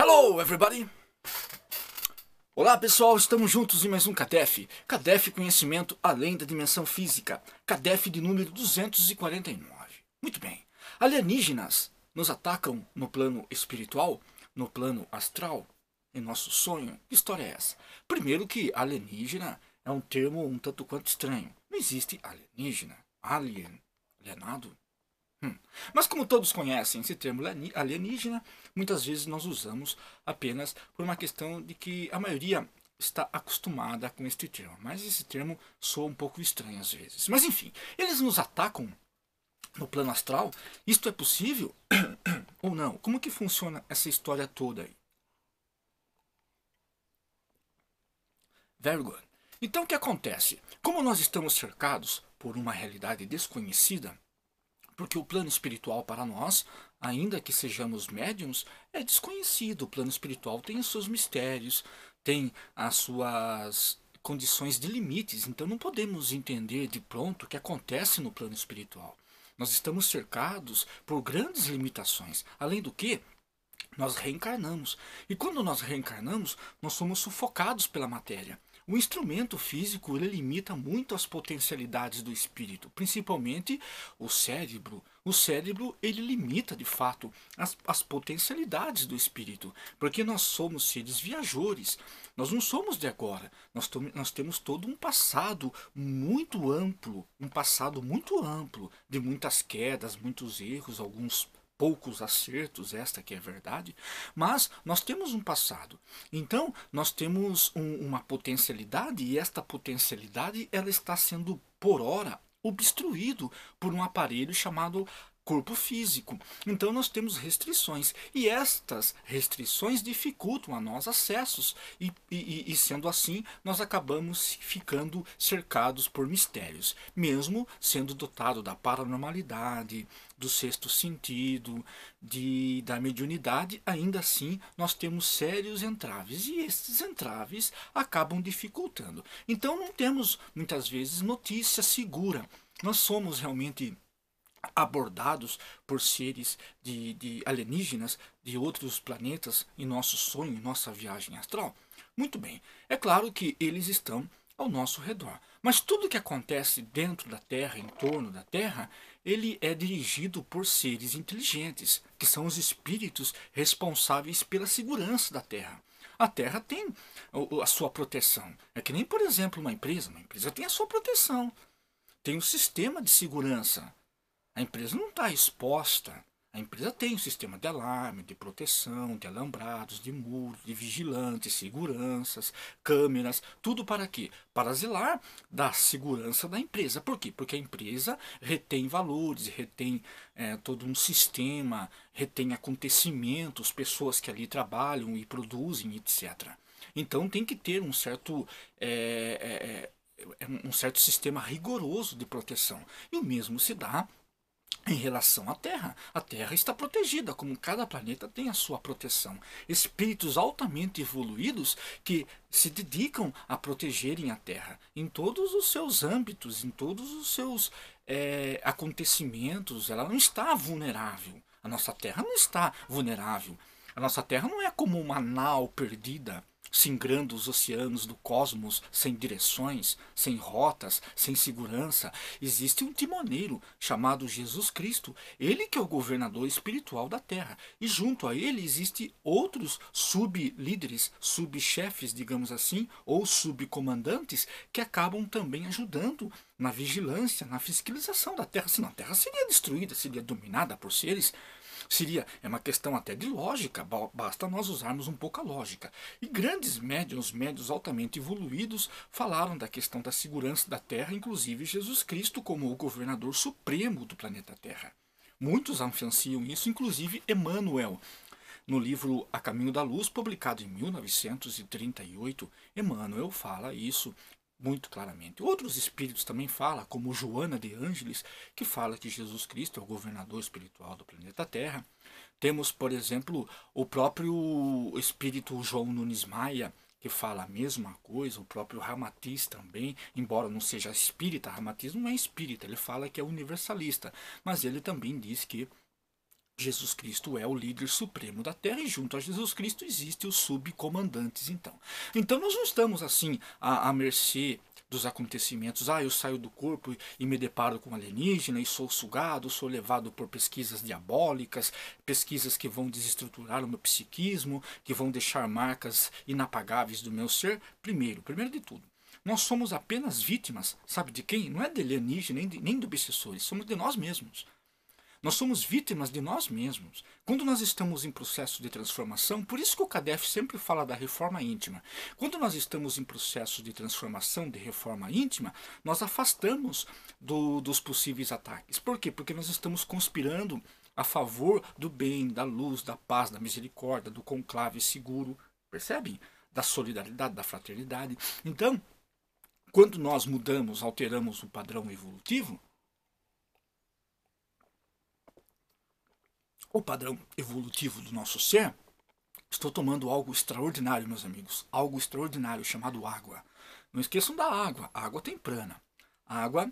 Hello, everybody! Olá, pessoal, estamos juntos em mais um CADEF. CADEF Conhecimento Além da Dimensão Física. CADEF de número 249. Muito bem. Alienígenas nos atacam no plano espiritual, no plano astral, em nosso sonho. Que história é essa? Primeiro que alienígena é um termo um tanto quanto estranho. Não existe alienígena, alienado. Mas como todos conhecem esse termo alienígena, muitas vezes nós usamos apenas por uma questão de que a maioria está acostumada com este termo. Mas esse termo soa um pouco estranho às vezes. Mas enfim, eles nos atacam no plano astral? Isto é possível ou não? Como que funciona essa história toda aí? Very good. Então o que acontece? Como nós estamos cercados por uma realidade desconhecida, porque o plano espiritual para nós, ainda que sejamos médiums, é desconhecido. O plano espiritual tem os seus mistérios, tem as suas condições de limites, então não podemos entender de pronto o que acontece no plano espiritual. Nós estamos cercados por grandes limitações. Além do que, nós reencarnamos. E quando nós reencarnamos, nós somos sufocados pela matéria. O instrumento físico ele limita muito as potencialidades do espírito, principalmente o cérebro. O cérebro ele limita de fato as potencialidades do espírito, porque nós somos seres viajores. Nós não somos de agora. Nós temos todo um passado muito amplo, de muitas quedas, muitos erros, alguns poucos acertos, esta que é a verdade, mas nós temos um passado. Então, nós temos uma potencialidade e esta potencialidade ela está sendo, por hora, obstruído por um aparelho chamado corpo físico. Então nós temos restrições e estas restrições dificultam a nós acessos e sendo assim nós acabamos ficando cercados por mistérios, mesmo sendo dotado da paranormalidade, do sexto sentido, da mediunidade, ainda assim nós temos sérios entraves e esses entraves acabam dificultando. Então não temos muitas vezes notícia segura. Nós somos realmente abordados por seres de alienígenas de outros planetas em nosso sonho, em nossa viagem astral? Muito bem, é claro que eles estão ao nosso redor. Mas tudo que acontece dentro da Terra, em torno da Terra, ele é dirigido por seres inteligentes, que são os espíritos responsáveis pela segurança da Terra. A Terra tem a sua proteção. É que nem, por exemplo, uma empresa. Uma empresa tem a sua proteção. Tem um sistema de segurança. A empresa não está exposta. A empresa tem um sistema de alarme, de proteção, de alambrados, de muros, de vigilantes, seguranças, câmeras, tudo para quê? Para zelar da segurança da empresa. Por quê? Porque a empresa retém valores, retém todo um sistema, retém acontecimentos, pessoas que ali trabalham e produzem, etc. Então tem que ter um certo sistema rigoroso de proteção. E o mesmo se dá em relação à Terra. A Terra está protegida, como cada planeta tem a sua proteção. Espíritos altamente evoluídos que se dedicam a protegerem a Terra em todos os seus âmbitos, em todos os seus acontecimentos. Ela não está vulnerável. A nossa Terra não está vulnerável. A nossa Terra não é como uma nau perdida singrando os oceanos do cosmos sem direções, sem rotas, sem segurança. Existe um timoneiro chamado Jesus Cristo, ele que é o governador espiritual da Terra. E junto a ele existem outros sublíderes, subchefes, digamos assim, ou subcomandantes, que acabam também ajudando na vigilância, na fiscalização da Terra. Senão a Terra seria destruída, seria dominada por seres. É uma questão até de lógica, basta nós usarmos um pouco a lógica. E grandes médiuns altamente evoluídos, falaram da questão da segurança da Terra, inclusive Jesus Cristo como o governador supremo do planeta Terra. Muitos afianciam isso, inclusive Emmanuel. No livro A Caminho da Luz, publicado em 1938, Emmanuel fala isso muito claramente. Outros espíritos também falam, como Joana de Ângeles, que fala que Jesus Cristo é o governador espiritual do planeta Terra. Temos, por exemplo, o próprio espírito João Nunes Maia, que fala a mesma coisa, o próprio Ramatiz também, embora não seja espírita, Ramatiz não é espírita, ele fala que é universalista, mas ele também diz que Jesus Cristo é o líder supremo da Terra e junto a Jesus Cristo existem os subcomandantes, então. Então nós não estamos assim à mercê dos acontecimentos. Eu saio do corpo e me deparo com alienígena e sou sugado, sou levado por pesquisas diabólicas, pesquisas que vão desestruturar o meu psiquismo, que vão deixar marcas inapagáveis do meu ser. Primeiro de tudo, nós somos apenas vítimas, sabe de quem? Não é de alienígena, nem de obsessores, somos de nós mesmos. Nós somos vítimas de nós mesmos. Quando nós estamos em processo de transformação, por isso que o CADEF sempre fala da reforma íntima. Quando nós estamos em processo de transformação, de reforma íntima, nós afastamos dos possíveis ataques. Por quê? Porque nós estamos conspirando a favor do bem, da luz, da paz, da misericórdia, do conclave seguro, percebem? Da solidariedade, da fraternidade. Então, quando nós mudamos, alteramos o padrão evolutivo, o padrão evolutivo do nosso ser, estou tomando algo extraordinário, meus amigos. Algo extraordinário chamado água. Não esqueçam da água. A água tem prana. A água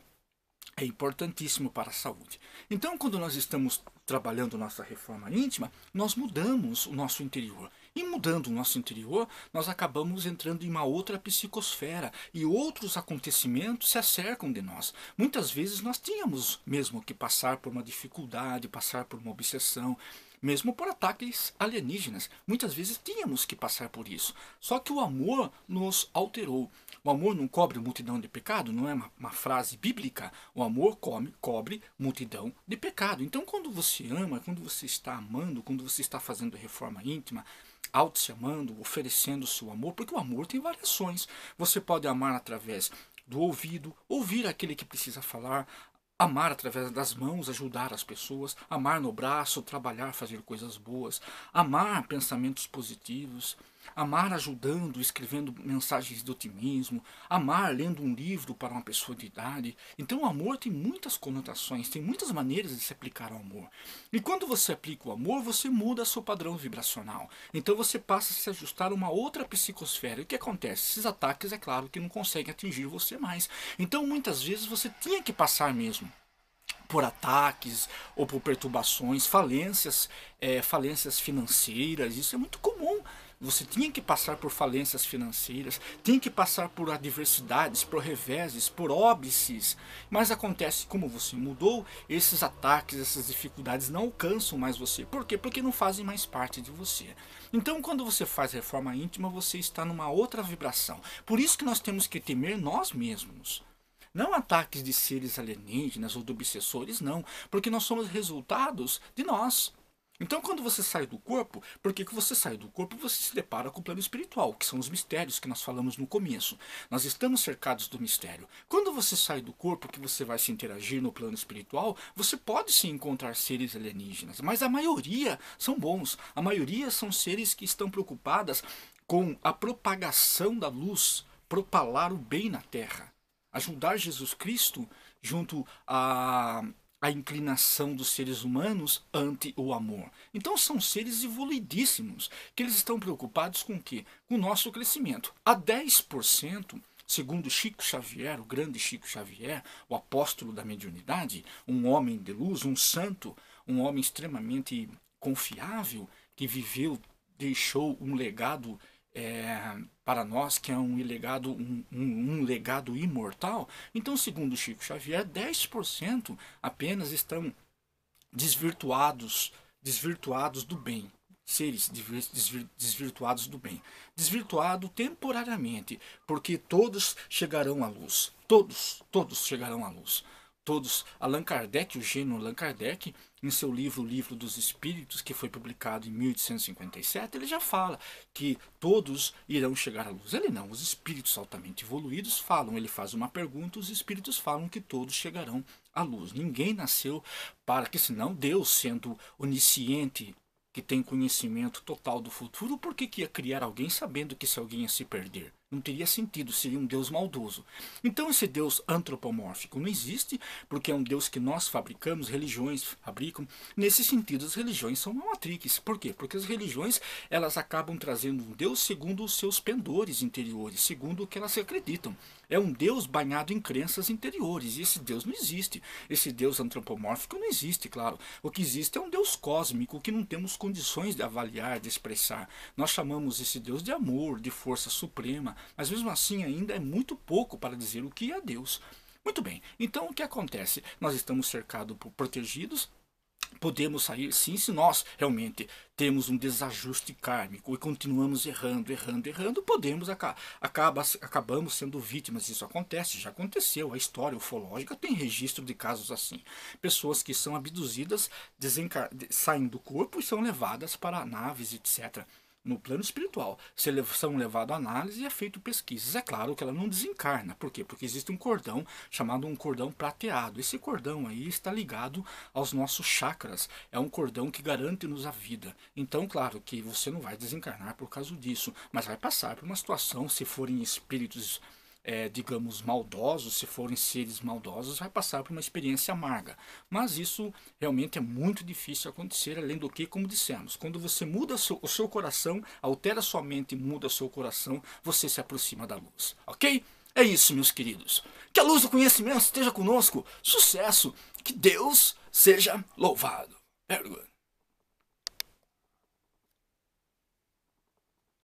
é importantíssimo para a saúde. Então, quando nós estamos trabalhando nossa reforma íntima, nós mudamos o nosso interior. E mudando o nosso interior, nós acabamos entrando em uma outra psicosfera e outros acontecimentos se acercam de nós. Muitas vezes nós tínhamos mesmo que passar por uma dificuldade, passar por uma obsessão, mesmo por ataques alienígenas. Muitas vezes tínhamos que passar por isso. Só que o amor nos alterou. O amor não cobre multidão de pecado, não é uma frase bíblica. O amor cobre multidão de pecado. Então, quando você ama, quando você está amando, quando você está fazendo reforma íntima, auto-se amando, oferecendo o seu amor, porque o amor tem variações. Você pode amar através do ouvido, ouvir aquele que precisa falar, amar através das mãos, ajudar as pessoas, amar no braço, trabalhar, fazer coisas boas, amar pensamentos positivos, amar ajudando, escrevendo mensagens de otimismo, amar lendo um livro para uma pessoa de idade. Então o amor tem muitas conotações, tem muitas maneiras de se aplicar ao amor. E quando você aplica o amor, você muda seu padrão vibracional. Então você passa a se ajustar a uma outra psicosfera. E o que acontece? Esses ataques, é claro, que não conseguem atingir você mais. Então muitas vezes você tinha que passar mesmo por ataques ou por perturbações, falências financeiras. Isso é muito comum. Você tinha que passar por falências financeiras, tinha que passar por adversidades, por reveses, por óbices. Mas acontece, como você mudou, esses ataques, essas dificuldades não alcançam mais você. Por quê? Porque não fazem mais parte de você. Então, quando você faz reforma íntima, você está numa outra vibração. Por isso que nós temos que temer nós mesmos. Não ataques de seres alienígenas ou de obsessores, não. Porque nós somos resultados de nós. Então, quando você sai do corpo, porque que você sai do corpo, você se depara com o plano espiritual, que são os mistérios que nós falamos no começo. Nós estamos cercados do mistério. Quando você sai do corpo, que você vai se interagir no plano espiritual, você pode sim encontrar seres alienígenas, mas a maioria são bons. A maioria são seres que estão preocupadas com a propagação da luz, propalar o bem na Terra, ajudar Jesus Cristo junto a inclinação dos seres humanos ante o amor. Então são seres evoluidíssimos, que eles estão preocupados com o quê? Com o nosso crescimento. A 10%, segundo Chico Xavier, o grande Chico Xavier, o apóstolo da mediunidade, um homem de luz, um santo, um homem extremamente confiável, que viveu, deixou um legado para nós, que é um legado imortal. Então, segundo Chico Xavier, 10% apenas estão desvirtuados do bem. Seres desvirtuados do bem. Desvirtuado temporariamente, porque todos chegarão à luz. Todos chegarão à luz. Todos. Allan Kardec, o gênio Allan Kardec, em seu livro O Livro dos Espíritos, que foi publicado em 1857, ele já fala que todos irão chegar à luz. Ele não, os espíritos altamente evoluídos falam, ele faz uma pergunta, os espíritos falam que todos chegarão à luz. Ninguém nasceu para que, senão Deus, sendo onisciente, que tem conhecimento total do futuro, por que ia criar alguém sabendo que esse alguém ia se perder? Não teria sentido, seria um Deus maldoso. Então esse Deus antropomórfico não existe, porque é um Deus que nós fabricamos, religiões fabricam. Nesse sentido, as religiões são uma matrix. Por quê? Porque as religiões, elas acabam trazendo um Deus segundo os seus pendores interiores, segundo o que elas acreditam. É um Deus banhado em crenças interiores, e esse Deus não existe. Esse Deus antropomórfico não existe, claro. O que existe é um Deus cósmico que não temos condições de avaliar, de expressar. Nós chamamos esse Deus de amor, de força suprema, mas mesmo assim ainda é muito pouco para dizer o que é Deus. Muito bem, então o que acontece? Nós estamos cercados por protegidos. Podemos sair sim se nós realmente temos um desajuste kármico e continuamos errando, acabamos sendo vítimas. Isso acontece, já aconteceu, a história ufológica tem registro de casos assim. Pessoas que são abduzidas, saem do corpo e são levadas para naves, etc. No plano espiritual, são levados à análise e é feito pesquisas. É claro que ela não desencarna. Por quê? Porque existe um cordão chamado um cordão prateado. Esse cordão aí está ligado aos nossos chakras. É um cordão que garante-nos a vida. Então, claro que você não vai desencarnar por causa disso, mas vai passar por uma situação, se forem espíritos digamos, maldosos, se forem seres maldosos, vai passar por uma experiência amarga. Mas isso realmente é muito difícil acontecer, além do que, como dissemos, quando você muda o seu coração, altera sua mente e muda o seu coração, você se aproxima da luz. Ok? É isso, meus queridos. Que a luz do conhecimento esteja conosco. Sucesso! Que Deus seja louvado. Very good.